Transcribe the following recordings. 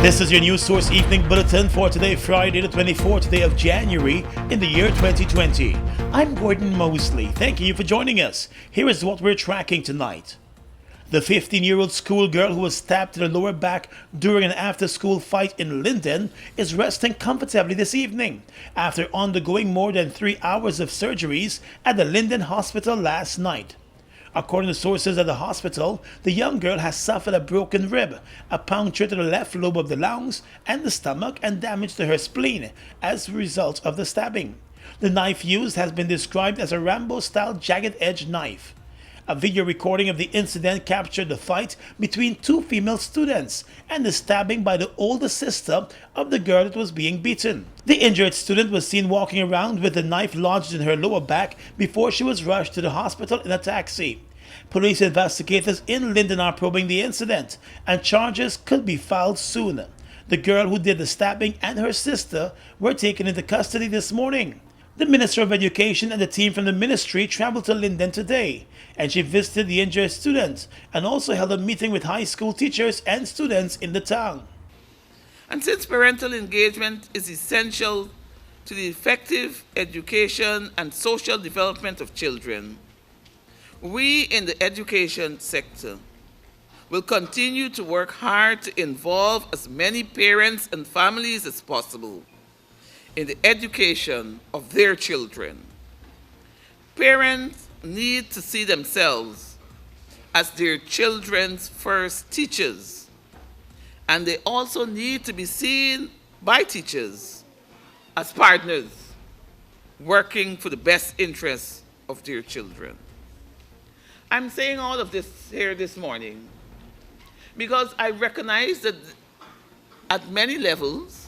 This is your News Source Evening Bulletin for today, Friday the 24th day of January in the year 2020. I'm Gordon Mosley. Thank you for joining us. Here is what we're tracking tonight. The 15-year-old schoolgirl who was stabbed to the lower back during an after-school fight in Linden is resting comfortably this evening after undergoing more than 3 hours of surgeries at the Linden hospital last night. According to sources at the hospital, the young girl has suffered a broken rib, a puncture to the left lobe of the lungs and the stomach, and damage to her spleen as a result of the stabbing. The knife used has been described as a Rambo-style jagged-edge knife. A video recording of the incident captured the fight between two female students and the stabbing by the older sister of the girl that was being beaten. The injured student was seen walking around with the knife lodged in her lower back before she was rushed to the hospital in a taxi. Police investigators in Linden are probing the incident, and charges could be filed soon. The girl who did the stabbing and her sister were taken into custody this morning. The Minister of Education and the team from the ministry traveled to Linden today, and she visited the injured students and also held a meeting with high school teachers and students in the town. And since parental engagement is essential to the effective education and social development of children, we in the education sector will continue to work hard to involve as many parents and families as possible in the education of their children. Parents need to see themselves as their children's first teachers, and they also need to be seen by teachers as partners working for the best interests of their children. I'm saying all of this here this morning because I recognize that at many levels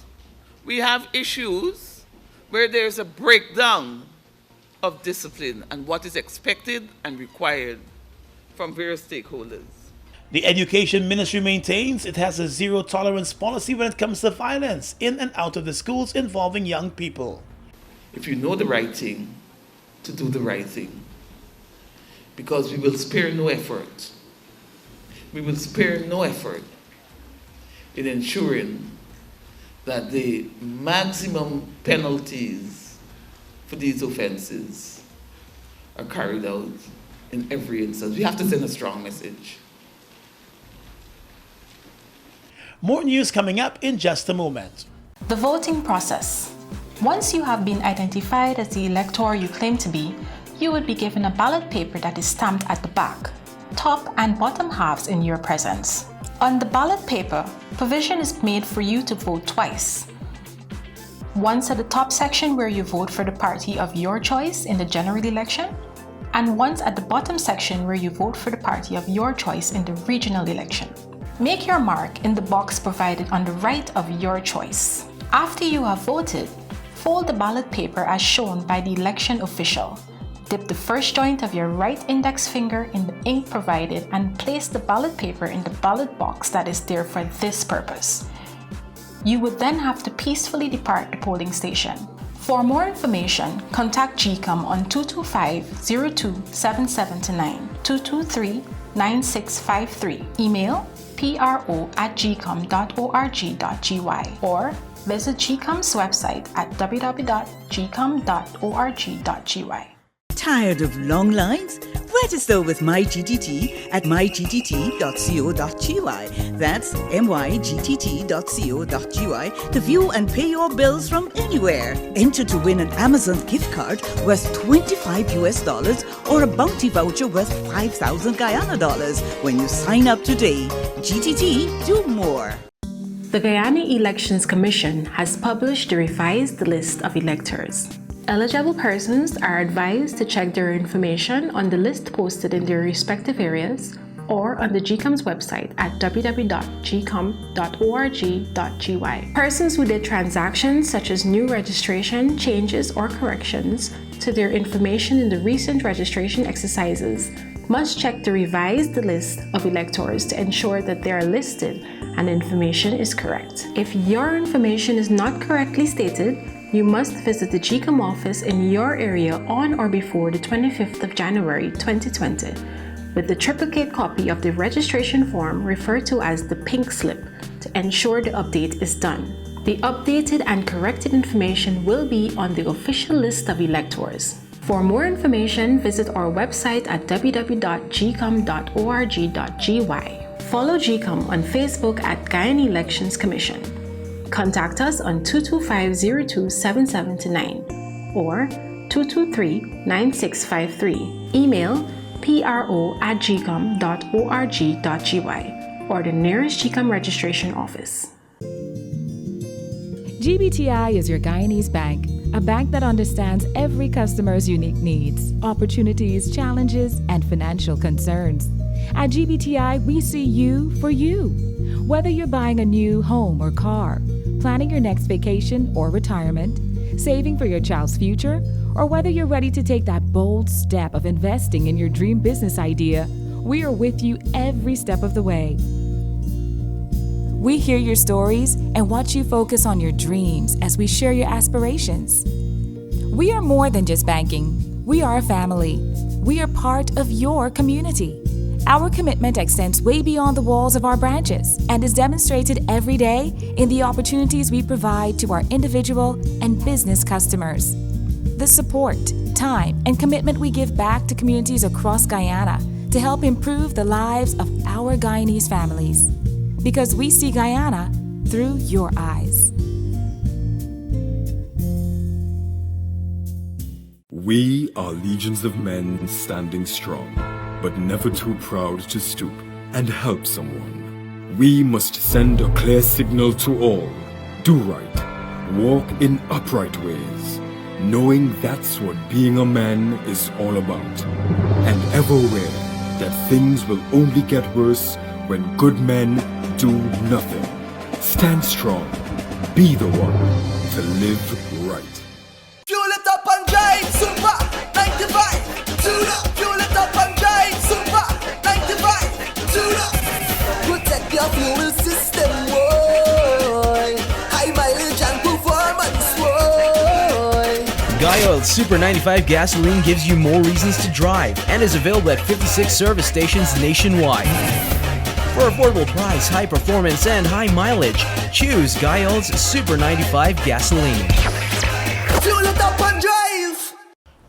we have issues where there's a breakdown of discipline and what is expected and required from various stakeholders. The Education Ministry maintains it has a zero-tolerance policy when it comes to violence in and out of the schools involving young people. If you know the right thing, to do the right thing. Because we will spare no effort. We will spare no effort in ensuring that the maximum penalties for these offenses are carried out in every instance. We have to send a strong message. More news coming up in just a moment. The voting process. Once you have been identified as the elector you claim to be, you would be given a ballot paper that is stamped at the back, top and bottom halves in your presence. On the ballot paper, provision is made for you to vote twice. Once at the top section where you vote for the party of your choice in the general election, and once at the bottom section where you vote for the party of your choice in the regional election. Make your mark in the box provided on the right of your choice. After you have voted, fold the ballot paper as shown by the election official. Dip the first joint of your right index finger in the ink provided and place the ballot paper in the ballot box that is there for this purpose. You would then have to peacefully depart the polling station. For more information, contact GECOM on 225-027729, 223-9653, email pro@gecom.org.gy, or visit GECOM's website at www.gecom.org.gy. Tired of long lines? Register with MyGTT at mygtt.co.gy. That's mygtt.co.gy to view and pay your bills from anywhere. Enter to win an Amazon gift card worth $25 or a bounty voucher worth 5,000 Guyana dollars when you sign up today. GTT, do more. The Guyana Elections Commission has published the revised list of electors. Eligible persons are advised to check their information on the list posted in their respective areas or on the GECOM's website at www.gecom.org.gy. Persons who did transactions such as new registration, changes, or corrections to their information in the recent registration exercises must check the revised list of electors to ensure that they are listed and information is correct. If your information is not correctly stated, you must visit the GECOM office in your area on or before the 25th of January 2020. with the triplicate copy of the registration form referred to as the pink slip to ensure the update is done. The updated and corrected information will be on the official list of electors. For more information, visit our website at www.gecom.org.gy. Follow GECOM on Facebook at Guyana Elections Commission. Contact us on 225-0277-9 or 223-9653. Email pro@gecom.org.gy or the nearest GECOM registration office. GBTI is your Guyanese bank, a bank that understands every customer's unique needs, opportunities, challenges, and financial concerns. At GBTI, we see you for you. Whether you're buying a new home or car, planning your next vacation or retirement, saving for your child's future, or whether you're ready to take that bold step of investing in your dream business idea, we are with you every step of the way. We hear your stories and watch you focus on your dreams as we share your aspirations. We are more than just banking. We are a family. We are part of your community. Our commitment extends way beyond the walls of our branches and is demonstrated every day in the opportunities we provide to our individual and business customers. The support, time, and commitment we give back to communities across Guyana to help improve the lives of our Guyanese families. Because we see Guyana through your eyes. We are legions of men standing strong, but never too proud to stoop and help someone. We must send a clear signal to all. Do right, walk in upright ways, knowing that's what being a man is all about. And ever aware that things will only get worse when good men do nothing. Stand strong. Be the one to live right. Fuel it up and drive, super 95 to the. Fuel it up and drive, super 95 to the. Protect your fuel system, boy. High mileage and performance, boy. Guyoil Super 95 gasoline gives you more reasons to drive and is available at 56 service stations nationwide. For affordable price, high performance, and high mileage, choose Guyoil's Super 95 gasoline. Fuel it up and drive.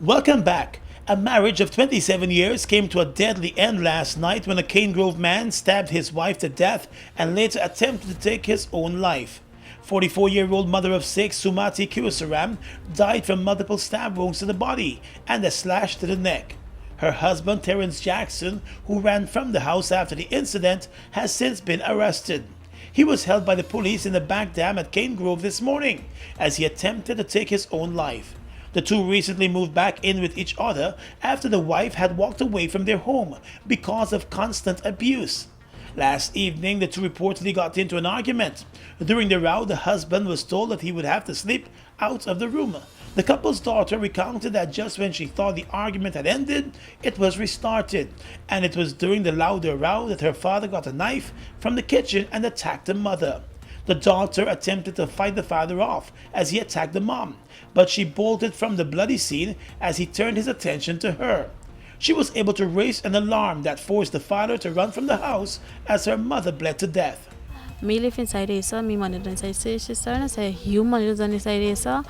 Welcome back. A marriage of 27 years came to a deadly end last night when a Cane Grove man stabbed his wife to death and later attempted to take his own life. 44-year-old mother of 6, Sumati Kirisaram, died from multiple stab wounds to the body and a slash to the neck. Her husband, Terrence Jackson, who ran from the house after the incident, has since been arrested. He was held by the police in the back dam at Cane Grove this morning as he attempted to take his own life. The two recently moved back in with each other after the wife had walked away from their home because of constant abuse. Last evening, the two reportedly got into an argument. During the row, the husband was told that he would have to sleep out of the room. The couple's daughter recounted that just when she thought the argument had ended, it was restarted, and it was during the louder row that her father got a knife from the kitchen and attacked the mother. The daughter attempted to fight the father off as he attacked the mom, but she bolted from the bloody scene as he turned his attention to her. She was able to raise an alarm that forced the father to run from the house as her mother bled to death. Me live inside here, so me money inside sister, and I say you money inside here, so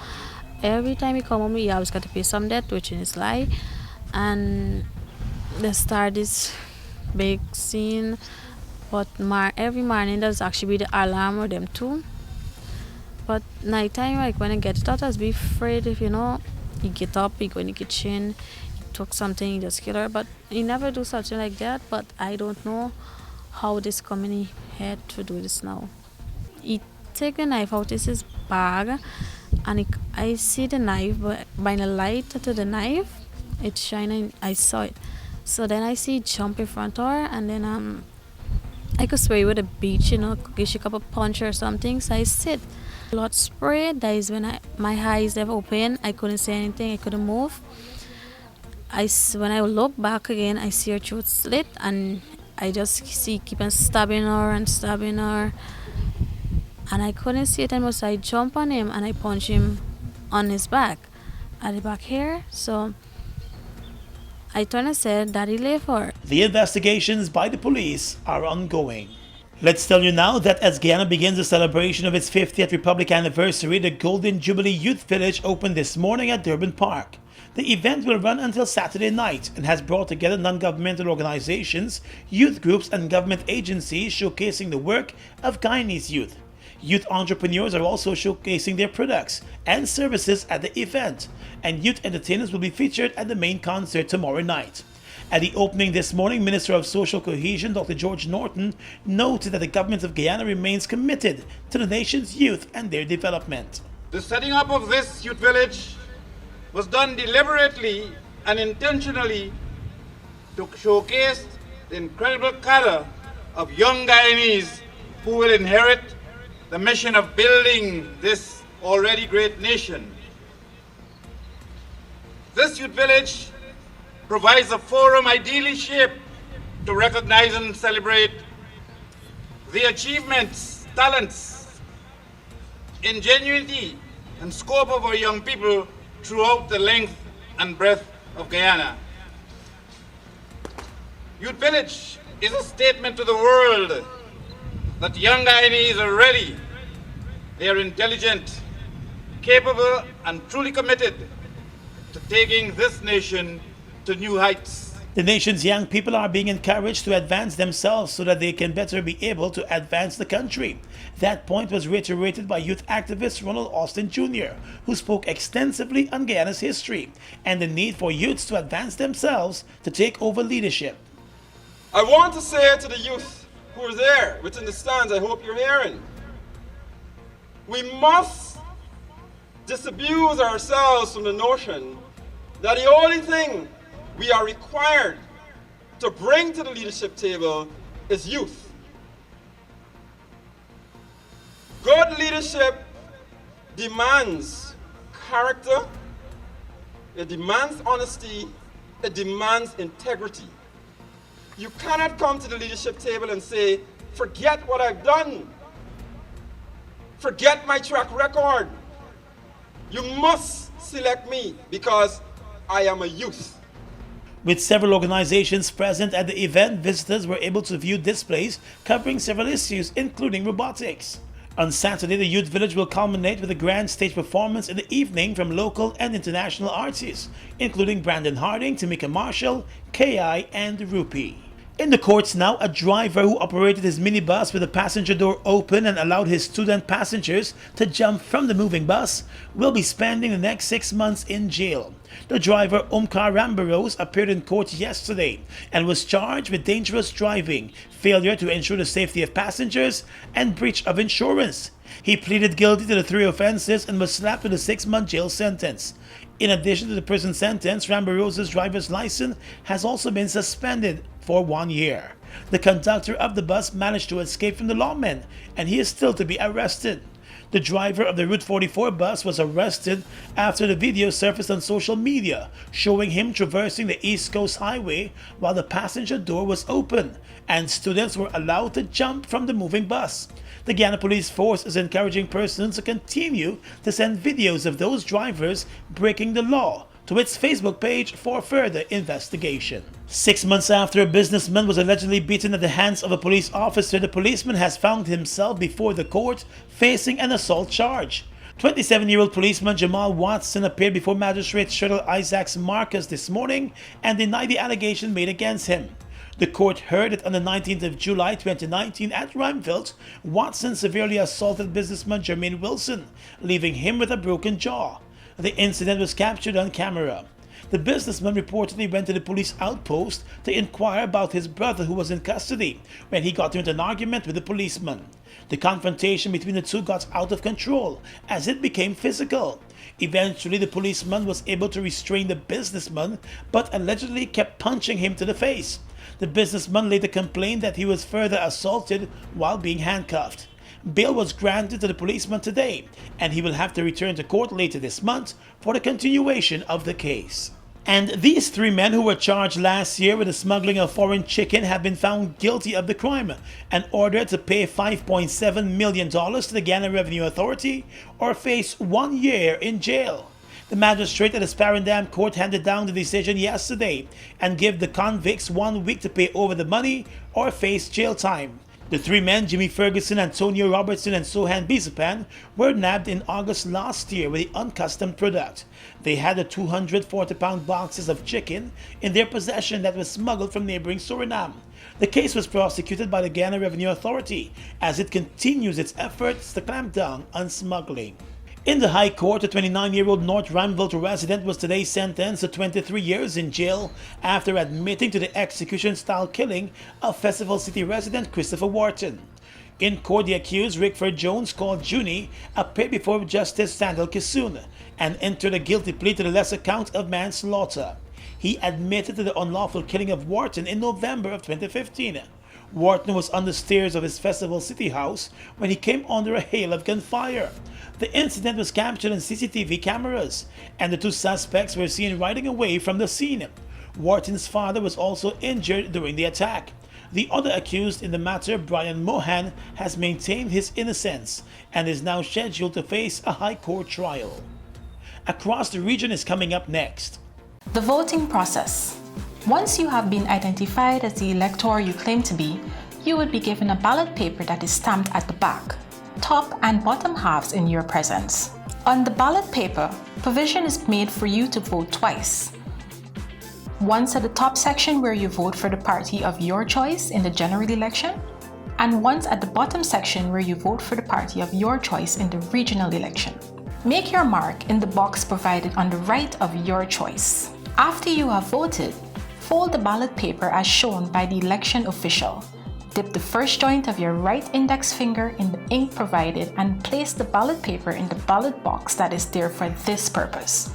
every time he come home, he always got to pay some debt, which is lie. And they start this big scene, but every morning there's actually be the alarm with them too. But night time, like when I get it out, I was be afraid if you get up, you go in the kitchen, you took something, you just kill her. But he never do something like that. But I don't know how this company had to do this now. He take the knife out of his bag, and I see the knife, but by the light to the knife, it's shining. I saw it. So then I see it jump in front of her, and then I could swear with a beach, give she a punch or something. So I sit. Blood spray. That is when my eyes never open. I couldn't say anything. I couldn't move. When I look back again, I see her throat slit, and I just keep on stabbing her. And I couldn't see it anymore, so I jump on him and I punch him on his back, at the back here. So I trying to say Daddy lay for. The investigations by the police are ongoing. Let's tell you now that as Guyana begins the celebration of its 50th Republic anniversary, the Golden Jubilee Youth Village opened this morning at Durban Park. The event will run until Saturday night and has brought together non-governmental organizations, youth groups and government agencies showcasing the work of Guyanese youth. Youth entrepreneurs are also showcasing their products and services at the event, and youth entertainers will be featured at the main concert tomorrow night. At the opening this morning, Minister of Social Cohesion Dr. George Norton noted that the government of Guyana remains committed to the nation's youth and their development. The setting up of this youth village was done deliberately and intentionally to showcase the incredible caliber of young Guyanese who will inherit the mission of building this already great nation. This youth village provides a forum ideally shaped to recognize and celebrate the achievements, talents, ingenuity, and scope of our young people throughout the length and breadth of Guyana. Youth Village is a statement to the world that young Guyanese are ready, they are intelligent, capable, and truly committed to taking this nation to new heights. The nation's young people are being encouraged to advance themselves so that they can better be able to advance the country. That point was reiterated by youth activist Ronald Austin Jr., who spoke extensively on Guyana's history and the need for youths to advance themselves to take over leadership. I want to say to the youth who are there within the stands, I hope you're hearing, we must disabuse ourselves from the notion that the only thing we are required to bring to the leadership table is youth. Good leadership demands character, it demands honesty, it demands integrity. You cannot come to the leadership table and say, forget what I've done, forget my track record. You must select me because I am a youth. With several organizations present at the event, visitors were able to view displays covering several issues, including robotics. On Saturday, the Youth Village will culminate with a grand stage performance in the evening from local and international artists, including Brandon Harding, Tamika Marshall, K.I., and Rupi. In the courts now, a driver who operated his minibus with the passenger door open and allowed his student passengers to jump from the moving bus will be spending the next 6 months in jail. The driver, Omkar Rambaros, appeared in court yesterday and was charged with dangerous driving, failure to ensure the safety of passengers, and breach of insurance. He pleaded guilty to the 3 offenses and was slapped with a 6-month jail sentence. In addition to the prison sentence, Rambaros' driver's license has also been suspended for 1 year. The conductor of the bus managed to escape from the lawmen, and he is still to be arrested. The driver of the Route 44 bus was arrested after the video surfaced on social media, showing him traversing the East Coast Highway while the passenger door was open, and students were allowed to jump from the moving bus. The Guyana Police Force is encouraging persons to continue to send videos of those drivers breaking the law to its Facebook page for further investigation. 6 months after a businessman was allegedly beaten at the hands of a police officer, the policeman has found himself before the court facing an assault charge. 27-year-old policeman Jamal Watson appeared before Magistrate Shirley Isaacs Marcus this morning and denied the allegation made against him. The court heard that on the 19th of July 2019 at Rhymeville, Watson severely assaulted businessman Jermaine Wilson, leaving him with a broken jaw. The incident was captured on camera. The businessman reportedly went to the police outpost to inquire about his brother who was in custody when he got into an argument with the policeman. The confrontation between the two got out of control as it became physical. Eventually, the policeman was able to restrain the businessman but allegedly kept punching him to the face. The businessman later complained that he was further assaulted while being handcuffed. Bail was granted to the policeman today, and he will have to return to court later this month for the continuation of the case. And these 3 men who were charged last year with the smuggling of foreign chicken have been found guilty of the crime and ordered to pay $5.7 million to the Guyana Revenue Authority or face 1 year in jail. The magistrate at the Sparendam Court handed down the decision yesterday and gave the convicts 1 week to pay over the money or face jail time. The three men, Jimmy Ferguson, Antonio Robertson, and Sohan Bisapan, were nabbed in August last year with the uncustomed product. They had the 240-pound boxes of chicken in their possession that was smuggled from neighboring Suriname. The case was prosecuted by the Guyana Revenue Authority as it continues its efforts to clamp down on smuggling. In the High Court, a 29-year-old North Ramville resident was today sentenced to 23 years in jail after admitting to the execution-style killing of Festival City resident Christopher Wharton. In court, the accused, Rickford Jones, called Junie, appeared before Justice Sandal Kisoon and entered a guilty plea to the lesser count of manslaughter. He admitted to the unlawful killing of Wharton in November of 2015. Wharton was on the stairs of his Festival City house when he came under a hail of gunfire. The incident was captured on CCTV cameras, and the two suspects were seen riding away from the scene. Wharton's father was also injured during the attack. The other accused in the matter, Brian Mohan, has maintained his innocence and is now scheduled to face a high court trial. Across the region is coming up next. The voting process. Once you have been identified as the elector you claim to be, you will be given a ballot paper that is stamped at the back, top and bottom halves in your presence. On the ballot paper, provision is made for you to vote twice. Once at the top section where you vote for the party of your choice in the general election, and once at the bottom section where you vote for the party of your choice in the regional election. Make your mark in the box provided on the right of your choice. After you have voted, fold the ballot paper as shown by the election official. Dip the first joint of your right index finger in the ink provided and place the ballot paper in the ballot box that is there for this purpose.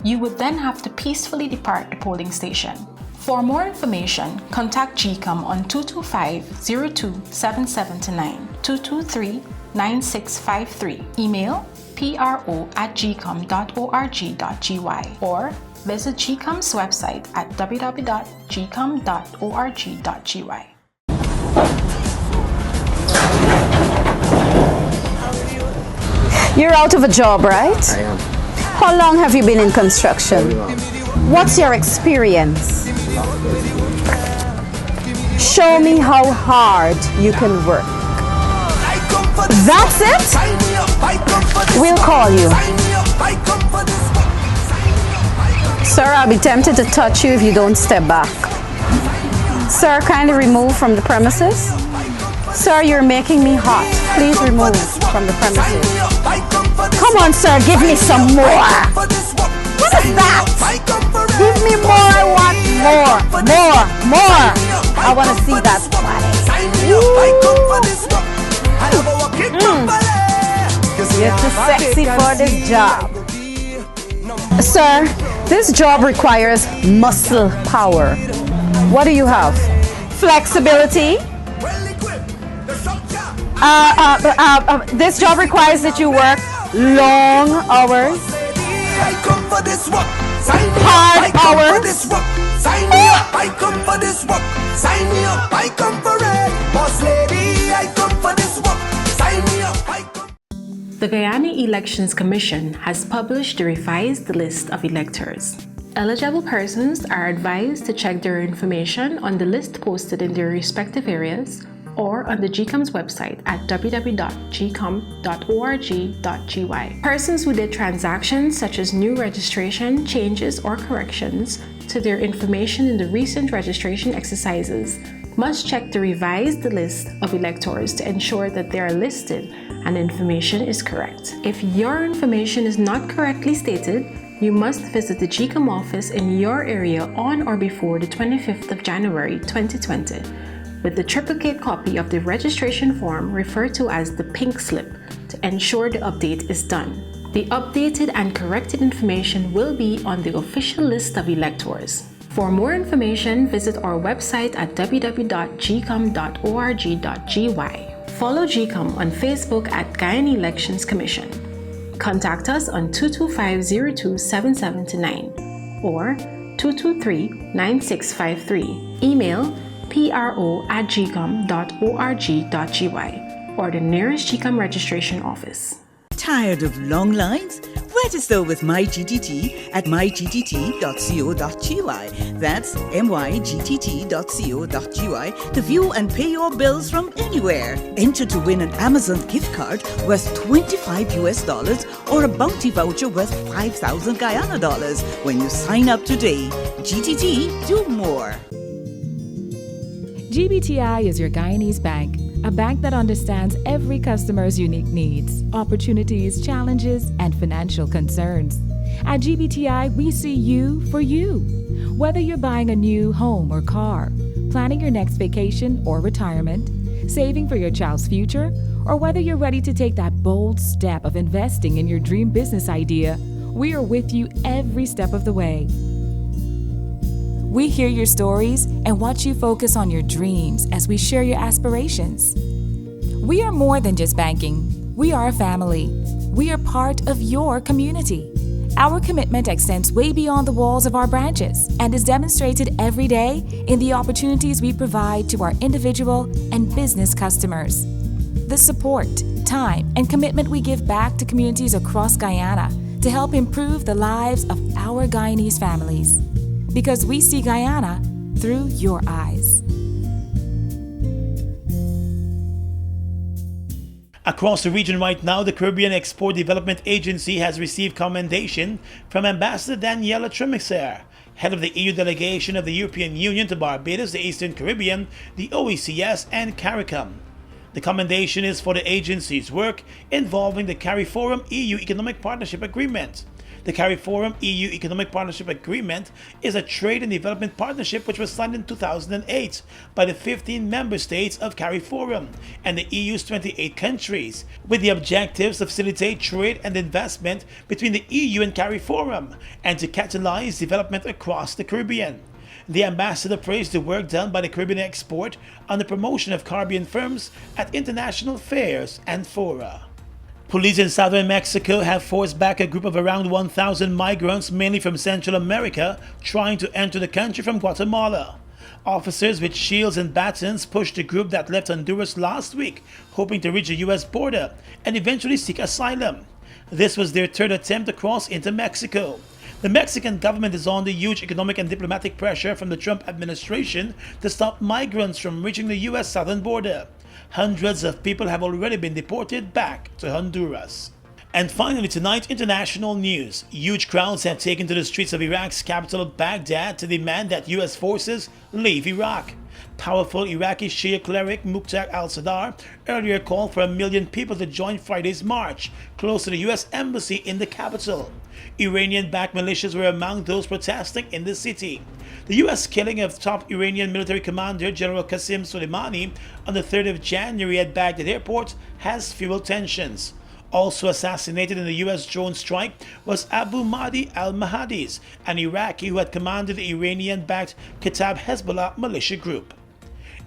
You would then have to peacefully depart the polling station. For more information, contact GECOM on 225-02-7729, 223-9653, email pro@gecom.org.gy, or visit GECOM's website at www.gecom.org.gy. You're out of a job, right? I am. How long have you been in construction? Very long. What's your experience? Show me how hard you can work. That's it? We'll call you. Sir, I'll be tempted to touch you if you don't step back. Sir, kindly remove from the premises. Sir, you're making me hot. Please remove from the premises. Come on, sir, give me some more. What is that? Give me more. I want more. I want to see that body. You're too sexy for this job. Sir, this job requires muscle power. What do you have? Flexibility. This job requires that you work long hours, hard hours. The Guyana Elections Commission has published the revised list of electors. Eligible persons are advised to check their information on the list posted in their respective areas or on the GECOM's website at www.gecom.org.gy. Persons who did transactions such as new registration, changes, or corrections to their information in the recent registration exercises must check the revised list of electors to ensure that they are listed and information is correct. If your information is not correctly stated, you must visit the GECOM office in your area on or before the 25th of January 2020 with the triplicate copy of the registration form referred to as the pink slip to ensure the update is done. The updated and corrected information will be on the official list of electors. For more information, visit our website at www.gecom.org.gy. Follow GECOM on Facebook at Guyana Elections Commission. Contact us on 225-02-7729 or 223-9653. Email pro@gecom.org.gy or the nearest GECOM registration office. Tired of long lines? Register with MyGTT at mygtt.co.gy. That's mygtt.co.gy to view and pay your bills from anywhere. Enter to win an Amazon gift card worth $25 or a bounty voucher worth 5,000 Guyana dollars when you sign up today. GTT, do more. GBTI is your Guyanese bank, a bank that understands every customer's unique needs, opportunities, challenges, and financial concerns. At GBTI, we see you for you. Whether you're buying a new home or car, planning your next vacation or retirement, saving for your child's future, or whether you're ready to take that bold step of investing in your dream business idea, we are with you every step of the way. We hear your stories and watch you focus on your dreams as we share your aspirations. We are more than just banking. We are a family. We are part of your community. Our commitment extends way beyond the walls of our branches and is demonstrated every day in the opportunities we provide to our individual and business customers. The support, time, and commitment we give back to communities across Guyana to help improve the lives of our Guyanese families. Because we see Guyana through your eyes. Across the region right now, the Caribbean Export Development Agency has received commendation from Ambassador Daniela Tremixer, head of the EU delegation of the European Union to Barbados, the Eastern Caribbean, the OECS, and CARICOM. The commendation is for the agency's work involving the CARIFORUM EU Economic Partnership Agreement. The CARIFORUM EU Economic Partnership Agreement is a trade and development partnership which was signed in 2008 by the 15 member states of CARIFORUM and the EU's 28 countries, with the objectives to facilitate trade and investment between the EU and CARIFORUM and to catalyze development across the Caribbean. The ambassador praised the work done by the Caribbean Export on the promotion of Caribbean firms at international fairs and fora. Police in southern Mexico have forced back a group of around 1,000 migrants, mainly from Central America, trying to enter the country from Guatemala. Officers with shields and batons pushed the group that left Honduras last week, hoping to reach the U.S. border and eventually seek asylum. This was their third attempt to cross into Mexico. The Mexican government is under huge economic and diplomatic pressure from the Trump administration to stop migrants from reaching the U.S. southern border. Hundreds of people have already been deported back to Honduras. And finally tonight, international news. Huge crowds have taken to the streets of Iraq's capital Baghdad to demand that U.S. forces leave Iraq. Powerful Iraqi Shia cleric Muqtada al-Sadr earlier called for 1 million people to join Friday's march close to the U.S. embassy in the capital. Iranian-backed militias were among those protesting in the city. The U.S. killing of top Iranian military commander General Qasem Soleimani on the 3rd of January at Baghdad airport has fueled tensions. Also assassinated in the U.S. drone strike was Abu Mahdi al-Mahadis, an Iraqi who had commanded the Iranian-backed Kataib Hezbollah militia group.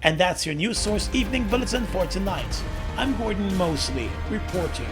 And that's your News Source Evening Bulletin for tonight. I'm Gordon Mosley, reporting.